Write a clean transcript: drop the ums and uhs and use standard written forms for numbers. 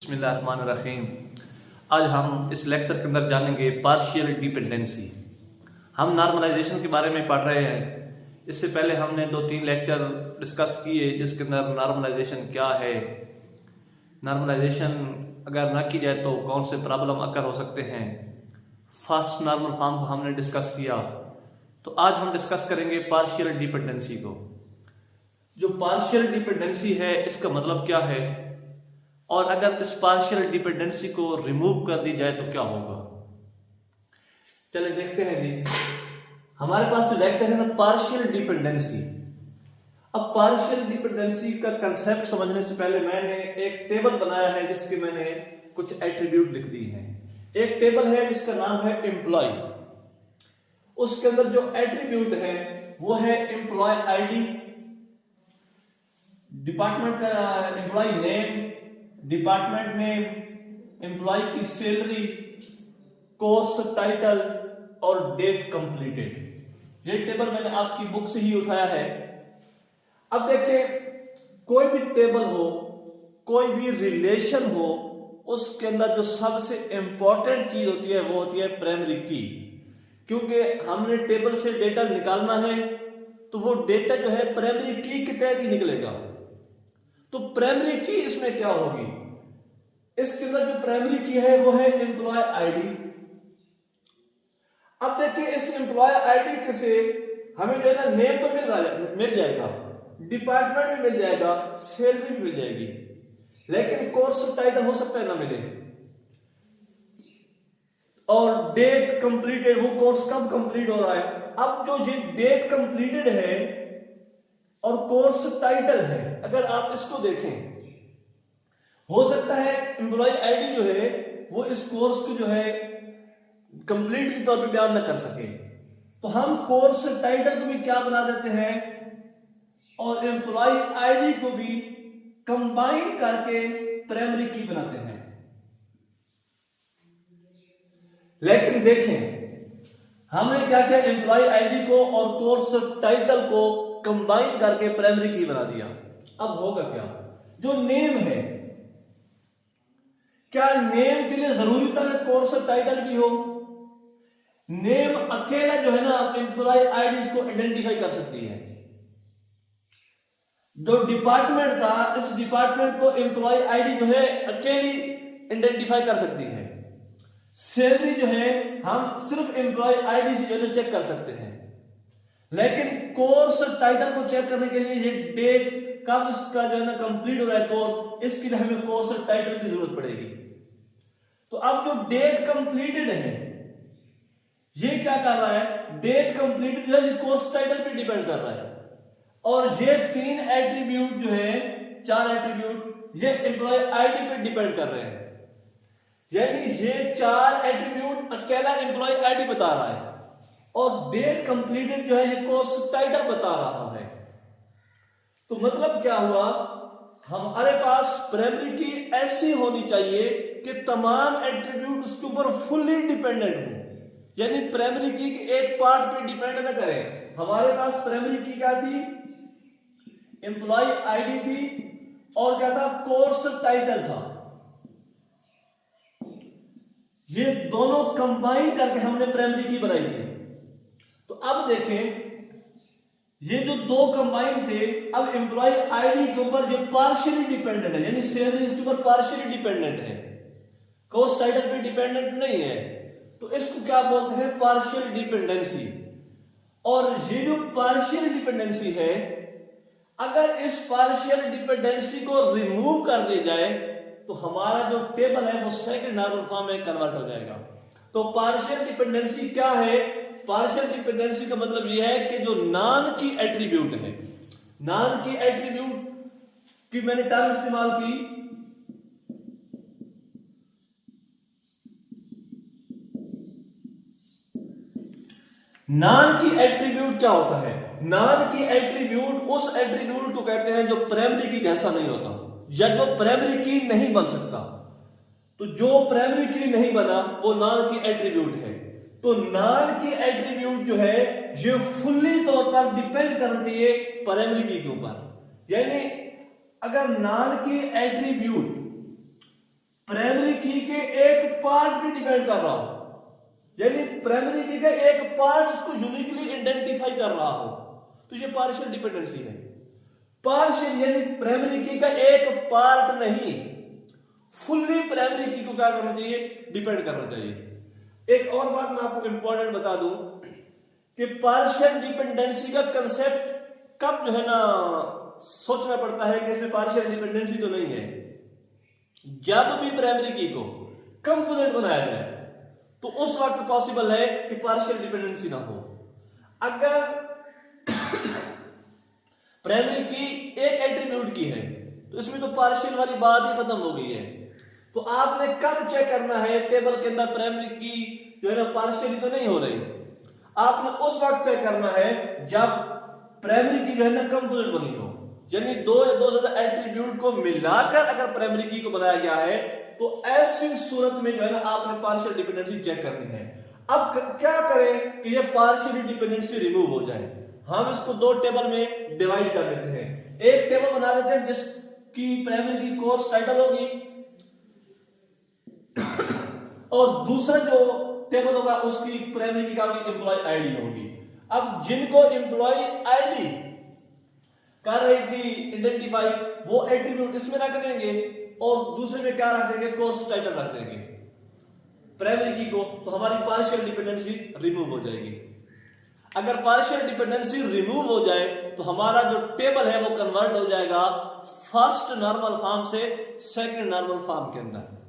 बिस्मिल्लाहिर्रहमानिर्रहीम। आज हम इस लेक्चर के अंदर जानेंगे पार्शियल डिपेंडेंसी। हम नॉर्मलाइजेशन के बारे में पढ़ रहे हैं। इससे पहले हमने 2-3 लेक्चर डिस्कस किए जिसके अंदर नॉर्मलाइजेशन क्या है, नॉर्मलाइजेशन अगर ना की जाए तो कौन से प्रॉब्लम अकर हो सकते हैं। फर्स्ट नॉर्मल फॉर्म को हमने डिस्कस किया। तो आज हम डिस्कस करेंगे पार्शियल डिपेंडेंसी को। जो पार्शियल डिपेंडेंसी है इसका मतलब क्या है, और अगर इस पार्शियल डिपेंडेंसी को रिमूव कर दी जाए तो क्या होगा। चलिए देखते हैं जी। हमारे पास जो लेक्चर है ना पार्शियल डिपेंडेंसी। अब पार्शियल डिपेंडेंसी का कंसेप्ट समझने से पहले मैंने एक टेबल बनाया है जिसके मैंने कुछ एट्रीब्यूट लिख दी हैं। एक टेबल है जिसका नाम है एम्प्लॉय। उसके अंदर जो एट्रीब्यूट है वो है एम्प्लॉय आईडी, डिपार्टमेंट का employee name, department name, employee की सैलरी, कोर्स टाइटल और डेट कंप्लीटेड। ये टेबल मैंने आपकी बुक से ही उठाया है। अब देखिए, कोई भी टेबल हो, कोई भी रिलेशन हो, उसके अंदर जो सबसे इंपॉर्टेंट चीज होती है वो होती है प्राइमरी की। क्योंकि हमने टेबल से डेटा निकालना है तो वो डेटा जो है प्राइमरी की के तहत ही निकलेगा। तो प्राइमरी की इसमें क्या होगी, इसके अंदर जो प्राइमरी की है वो है एम्प्लॉय आईडी। अब देखिए, इस एम्प्लॉय आईडी से हमें जो है ना नेम तो मिल जाएगा, डिपार्टमेंट भी मिल जाएगा, सैलरी भी मिल जाएगी, लेकिन कोर्स टाइटल हो सकता है ना मिले। और डेट कंप्लीटेड, वो कोर्स कब कंप्लीट हो रहा है। अब जो ये डेट कंप्लीटेड है और कोर्स टाइटल है, अगर आप इसको देखें, हो सकता है एम्प्लॉय आईडी जो है वो इस कोर्स को जो है कंप्लीट के तौर पे बयान न कर सके, तो हम कोर्स टाइटल को भी क्या बना देते हैं और एम्प्लॉय आईडी को भी कंबाइन करके प्राइमरी की बनाते हैं। लेकिन देखें, हमने क्या किया, एम्प्लॉय आईडी को और कोर्स टाइटल को कंबाइन करके प्राइमरी की बना दिया। अब होगा क्या, जो नेम है, क्या नेम के लिए जरूरी था कि कोर्स टाइटल भी हो। नेम अकेला जो है ना एम्प्लॉय आईडी को आइडेंटिफाई कर सकती है। जो डिपार्टमेंट था, इस डिपार्टमेंट को एम्प्लॉय आईडी जो है अकेली आइडेंटिफाई कर सकती है। सैलरी जो है हम सिर्फ एम्प्लॉय आईडी से जो है चेक कर सकते हैं, लेकिन कोर्स टाइटल को चेक करने के लिए ये डेट कब इसका जो है ना कंप्लीट हो रहा है कोर्स, इसके लिए हमें कोर्स टाइटल की जरूरत पड़ेगी। तो अब जो डेट कंप्लीटेड है ये क्या कर रहा है, डेट कंप्लीटेड जो है ये कोर्स टाइटल पे डिपेंड कर रहा है। और ये 3 एट्रीब्यूट जो है, 4 एट्रीब्यूट ये एम्प्लॉय आईडी पे डिपेंड कर रहे हैं। यानी ये 4 एट्रीब्यूट अकेला एम्प्लॉय आईडी बता रहा है और डेट कंप्लीटेड जो है ये कोर्स टाइटल बता रहा है। तो मतलब क्या हुआ, हमारे पास प्राइमरी की ऐसी होनी चाहिए कि तमाम एट्रीब्यूट उसके ऊपर फुल्ली डिपेंडेंट हो, यानी प्राइमरी की एक पार्ट पे डिपेंड ना करें। हमारे पास प्राइमरी की क्या थी, एम्प्लॉय आईडी थी और क्या था, कोर्स टाइटल था। ये दोनों कंबाइन करके हमने प्राइमरी की बनाई थी। तो अब देखें, ये जो 2 कंबाइन थे, अब एम्प्लॉय आईडी के ऊपर ये पार्शियली डिपेंडेंट है, यानी सैलरी इसके ऊपर पार्शियली डिपेंडेंट है, कोर्स टाइटल पे डिपेंडेंट नहीं है। तो इसको क्या बोलते हैं, पार्शियल डिपेंडेंसी। और ये जो पार्शियल डिपेंडेंसी है, अगर इस पार्शियल डिपेंडेंसी को रिमूव कर दिया जाए तो हमारा जो टेबल है वो सेकंड नॉर्मल फॉर्म में कन्वर्ट हो जाएगा। तो पार्शियल डिपेंडेंसी क्या है, पार्शियल डिपेंडेंसी का मतलब यह है कि जो नॉन की एट्रीब्यूट है, नॉन की एट्रीब्यूट की मैंने टर्म इस्तेमाल की, नॉन की एट्रीब्यूट क्या होता है, नॉन की एट्रीब्यूट उस एट्रीब्यूट को कहते हैं जो प्राइमरी की जैसा नहीं होता या जो प्राइमरी की नहीं बन सकता। तो जो प्राइमरी की नहीं बना वो नॉन की एट्रीब्यूट है। तो नॉन की एट्रीब्यूट जो है ये फुल्ली तौर पर डिपेंड करना चाहिए प्राइमरी की के ऊपर। यानी अगर नॉन की एट्रीब्यूट प्राइमरी की के एक पार्ट पे डिपेंड कर रहा हो, यानी प्राइमरी की का एक पार्ट उसको यूनिकली आइडेंटिफाई कर रहा हो, तो ये पार्शियल डिपेंडेंसी है। पार्शियल यानी प्राइमरी की का एक पार्ट नहीं, फुल्ली प्राइमरी की को क्या करना चाहिए, डिपेंड करना चाहिए। एक और बात मैं आपको इंपॉर्टेंट बता दूं कि पार्शियल डिपेंडेंसी का कंसेप्ट कब जो है ना सोचना पड़ता है कि इसमें पार्शियल डिपेंडेंसी तो नहीं है, जब भी प्राइमरी की को कंपोनेंट बनाया जाए तो उस वक्त पॉसिबल है कि पार्शियल डिपेंडेंसी ना हो। अगर प्राइमरी की एक एट्रीब्यूट की है तो इसमें तो पार्शियल वाली बात ही खत्म हो गई है। तो आपने कब चेक करना है टेबल के अंदर प्राइमरी की जो है ना पार्शियली तो नहीं हो रही, आपने उस वक्त चेक करना है जब प्राइमरी की जो है ना कंपोनेंट बनी हो, यानी दो ज्यादा एट्रीब्यूट को मिलाकर अगर प्राइमरी की को बनाया गया है तो ऐसी सूरत में जो है ना आपने पार्शियल डिपेंडेंसी चेक करनी है। अब क्या करें कि ये पार्शियल डिपेंडेंसी रिमूव हो जाए, हम इसको दो टेबल में डिवाइड कर देते हैं। एक टेबल बना देते हैं जिसकी प्राइमरी की कोर्स टाइटल होगी और दूसरा जो टेबल होगा उसकी प्राइमरी की क्या होगी, एम्प्लॉय आईडी होगी। अब जिनको एम्प्लॉय आईडी कर रही थी आइडेंटिफाई, वो एट्रीब्यूट इसमें रख देंगे और दूसरे में क्या रख देंगे, कोर्स टाइटल रख देंगे प्राइमरी की को, तो हमारी पार्शियल डिपेंडेंसी रिमूव हो जाएगी। अगर पार्शियल डिपेंडेंसी रिमूव हो जाए तो हमारा जो टेबल है वो कन्वर्ट हो जाएगा फर्स्ट नॉर्मल फॉर्म से सेकंड नॉर्मल फॉर्म के अंदर।